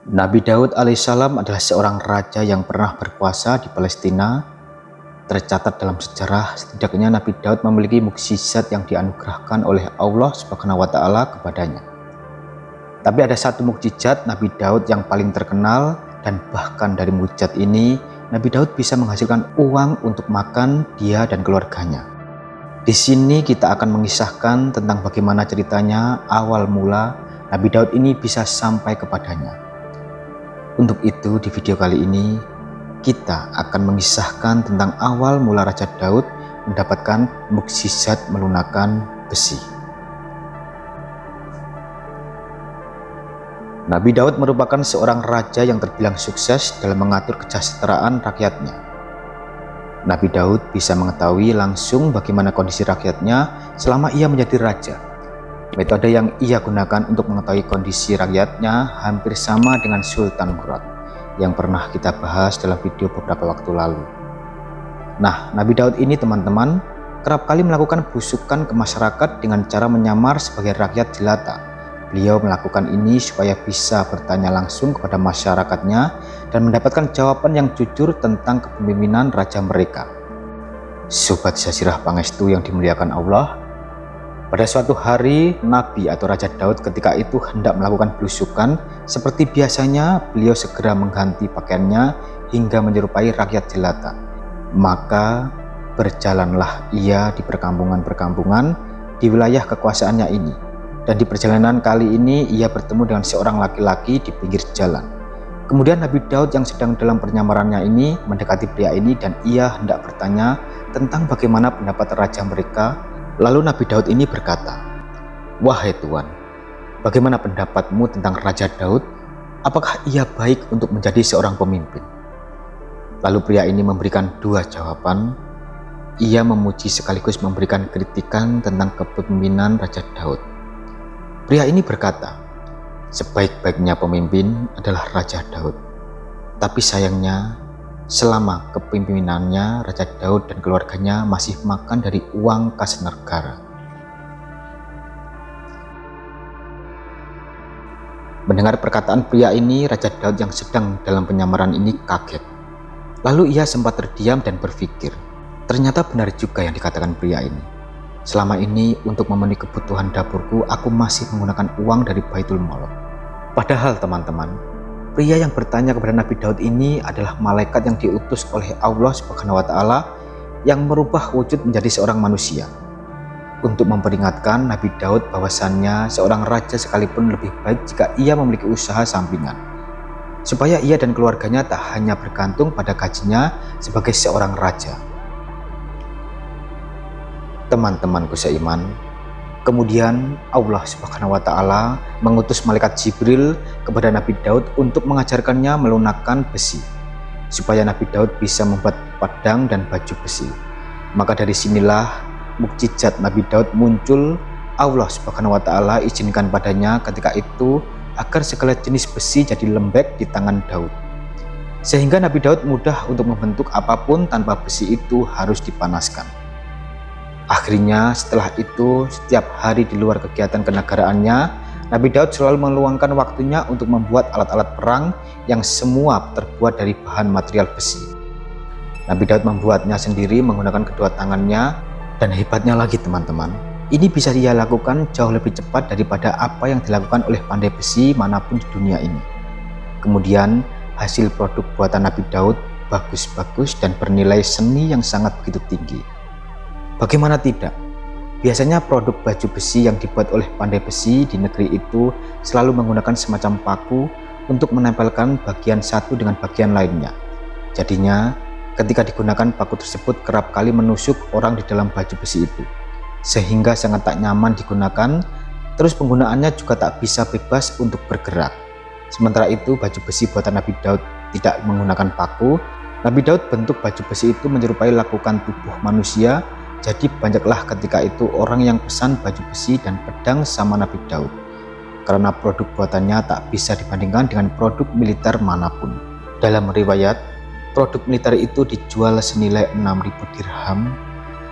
Nabi Daud alaihissalam adalah seorang raja yang pernah berkuasa di Palestina. Tercatat dalam sejarah, setidaknya Nabi Daud memiliki mukjizat yang dianugerahkan oleh Allah Subhanahu wa Ta'ala kepadanya. Tapi ada satu mukjizat Nabi Daud yang paling terkenal, dan bahkan dari mukjizat ini Nabi Daud bisa menghasilkan uang untuk makan dia dan keluarganya. Di sini kita akan mengisahkan tentang bagaimana ceritanya awal mula Nabi Daud ini bisa sampai kepadanya. Untuk itu di video kali ini kita akan mengisahkan tentang awal mula Raja Daud mendapatkan mukjizat melunakkan besi. Nabi Daud merupakan seorang raja yang terbilang sukses dalam mengatur kesejahteraan rakyatnya. Nabi Daud bisa mengetahui langsung bagaimana kondisi rakyatnya selama ia menjadi raja. Metode yang ia gunakan untuk mengetahui kondisi rakyatnya hampir sama dengan Sultan Murad yang pernah kita bahas dalam video beberapa waktu lalu. Nah, Nabi Daud ini teman-teman kerap kali melakukan belusukan ke masyarakat dengan cara menyamar sebagai rakyat jelata. Beliau melakukan ini supaya bisa bertanya langsung kepada masyarakatnya dan mendapatkan jawaban yang jujur tentang kepemimpinan raja mereka. Sobat Jazirah Pangestu yang dimuliakan Allah, pada suatu hari Nabi atau Raja Daud ketika itu hendak melakukan belusukan, seperti biasanya beliau segera mengganti pakaiannya hingga menyerupai rakyat jelata. Maka berjalanlah ia di perkampungan-perkampungan di wilayah kekuasaannya ini. Dan di perjalanan kali ini ia bertemu dengan seorang laki-laki di pinggir jalan. Kemudian Nabi Daud yang sedang dalam penyamarannya ini mendekati pria ini dan ia hendak bertanya tentang bagaimana pendapat raja mereka. Lalu Nabi Daud ini berkata, "Wahai Tuan, bagaimana pendapatmu tentang Raja Daud? Apakah ia baik untuk menjadi seorang pemimpin?" Lalu pria ini memberikan dua jawaban. Ia memuji sekaligus memberikan kritikan tentang kepemimpinan Raja Daud. Pria ini berkata, "Sebaik-baiknya pemimpin adalah Raja Daud. Tapi sayangnya, selama kepemimpinannya Raja Daud dan keluarganya masih makan dari uang kas negara." Mendengar perkataan pria ini, Raja Daud yang sedang dalam penyamaran ini kaget. Lalu ia sempat terdiam dan berpikir, ternyata benar juga yang dikatakan pria ini. Selama ini untuk memenuhi kebutuhan dapurku, aku masih menggunakan uang dari Baitul Mal. Padahal teman-teman, pria yang bertanya kepada Nabi Daud ini adalah malaikat yang diutus oleh Allah Subhanahu wa Ta'ala yang merubah wujud menjadi seorang manusia untuk memperingatkan Nabi Daud bahwasannya seorang raja sekalipun lebih baik jika ia memiliki usaha sampingan, supaya ia dan keluarganya tak hanya bergantung pada gajinya sebagai seorang raja. Teman-temanku seiman, kemudian Allah Subhanahu wa Ta'ala mengutus malaikat Jibril kepada Nabi Daud untuk mengajarkannya melunakkan besi, supaya Nabi Daud bisa membuat pedang dan baju besi. Maka dari sinilah mukjizat Nabi Daud muncul. Allah Subhanahu wa Ta'ala izinkan padanya ketika itu agar segala jenis besi jadi lembek di tangan Daud, sehingga Nabi Daud mudah untuk membentuk apapun tanpa besi itu harus dipanaskan. Akhirnya setelah itu, setiap hari di luar kegiatan kenegaraannya, Nabi Daud selalu meluangkan waktunya untuk membuat alat-alat perang yang semua terbuat dari bahan material besi. Nabi Daud membuatnya sendiri menggunakan kedua tangannya, dan hebatnya lagi teman-teman, ini bisa dia lakukan jauh lebih cepat daripada apa yang dilakukan oleh pandai besi manapun di dunia ini. Kemudian hasil produk buatan Nabi Daud bagus-bagus dan bernilai seni yang sangat begitu tinggi. Bagaimana tidak? Biasanya produk baju besi yang dibuat oleh pandai besi di negeri itu selalu menggunakan semacam paku untuk menempelkan bagian satu dengan bagian lainnya. Jadinya, ketika digunakan paku tersebut kerap kali menusuk orang di dalam baju besi itu, sehingga sangat tak nyaman digunakan. Terus penggunaannya juga tak bisa bebas untuk bergerak. Sementara itu baju besi buatan Nabi Daud tidak menggunakan paku. Nabi Daud bentuk baju besi itu menyerupai lakukan tubuh manusia. Jadi banyaklah ketika itu orang yang pesan baju besi dan pedang sama Nabi Daud, karena produk buatannya tak bisa dibandingkan dengan produk militer manapun. Dalam riwayat, produk militer itu dijual senilai 6.000 dirham.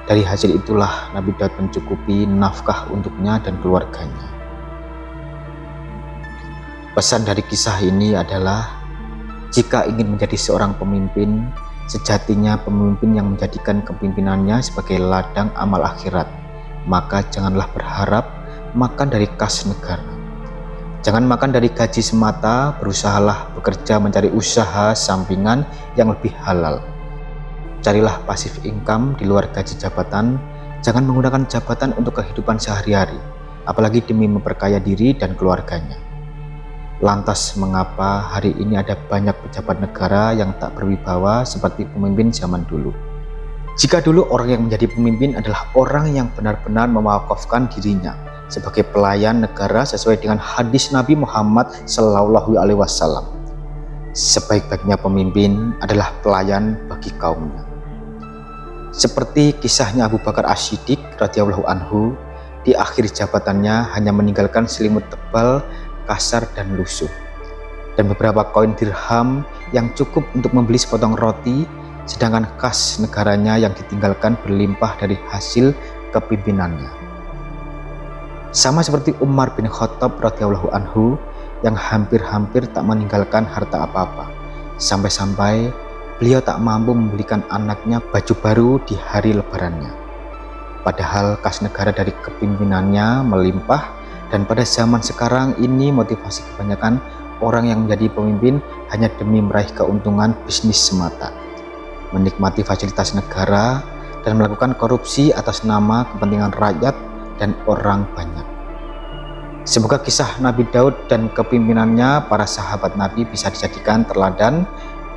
Dari hasil itulah Nabi Daud mencukupi nafkah untuknya dan keluarganya. Pesan dari kisah ini adalah, jika ingin menjadi seorang pemimpin, sejatinya pemimpin yang menjadikan kepemimpinannya sebagai ladang amal akhirat, maka janganlah berharap makan dari kas negara. Jangan makan dari gaji semata, berusahalah bekerja mencari usaha sampingan yang lebih halal. Carilah passive income di luar gaji jabatan, jangan menggunakan jabatan untuk kehidupan sehari-hari, apalagi demi memperkaya diri dan keluarganya. Lantas mengapa hari ini ada banyak pejabat negara yang tak berwibawa seperti pemimpin zaman dulu? Jika dulu orang yang menjadi pemimpin adalah orang yang benar-benar mewakafkan dirinya sebagai pelayan negara sesuai dengan hadis Nabi Muhammad SAW. Sebaik-baiknya pemimpin adalah pelayan bagi kaumnya. Seperti kisahnya Abu Bakar As-Siddiq radhiyallahu anhu, di akhir jabatannya hanya meninggalkan selimut tebal, kasar dan lusuh, dan beberapa koin dirham yang cukup untuk membeli sepotong roti, sedangkan kas negaranya yang ditinggalkan berlimpah dari hasil kepimpinannya. Sama seperti Umar bin Khattab radhiyallahu anhu yang hampir-hampir tak meninggalkan harta apa-apa, sampai-sampai beliau tak mampu membelikan anaknya baju baru di hari lebarannya. Padahal kas negara dari kepimpinannya melimpah, dan pada zaman sekarang ini motivasi kebanyakan orang yang menjadi pemimpin hanya demi meraih keuntungan bisnis semata, menikmati fasilitas negara, dan melakukan korupsi atas nama kepentingan rakyat dan orang banyak. Semoga kisah Nabi Daud dan kepimpinannya para sahabat Nabi bisa dijadikan teladan.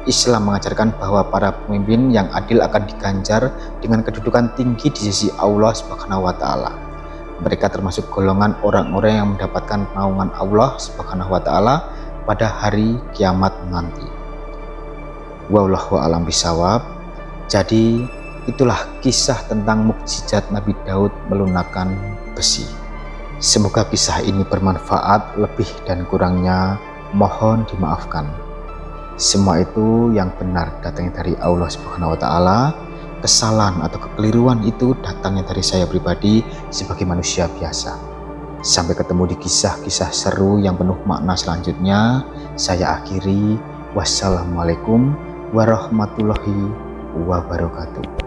Islam mengajarkan bahwa para pemimpin yang adil akan diganjar dengan kedudukan tinggi di sisi Allah Subhanahu wa Ta'ala. Mereka termasuk golongan orang-orang yang mendapatkan naungan Allah Subhanahu wa Ta'ala pada hari kiamat nanti. Wallahu a'lam bishawab. Jadi itulah kisah tentang mukjizat Nabi Daud melunakkan besi. Semoga kisah ini bermanfaat, lebih dan kurangnya mohon dimaafkan. Semua itu yang benar datangnya dari Allah Subhanahu wa Ta'ala. Kesalahan atau kekeliruan itu datangnya dari saya pribadi sebagai manusia biasa. Sampai ketemu di kisah-kisah seru yang penuh makna selanjutnya. Saya akhiri. Wassalamualaikum warahmatullahi wabarakatuh.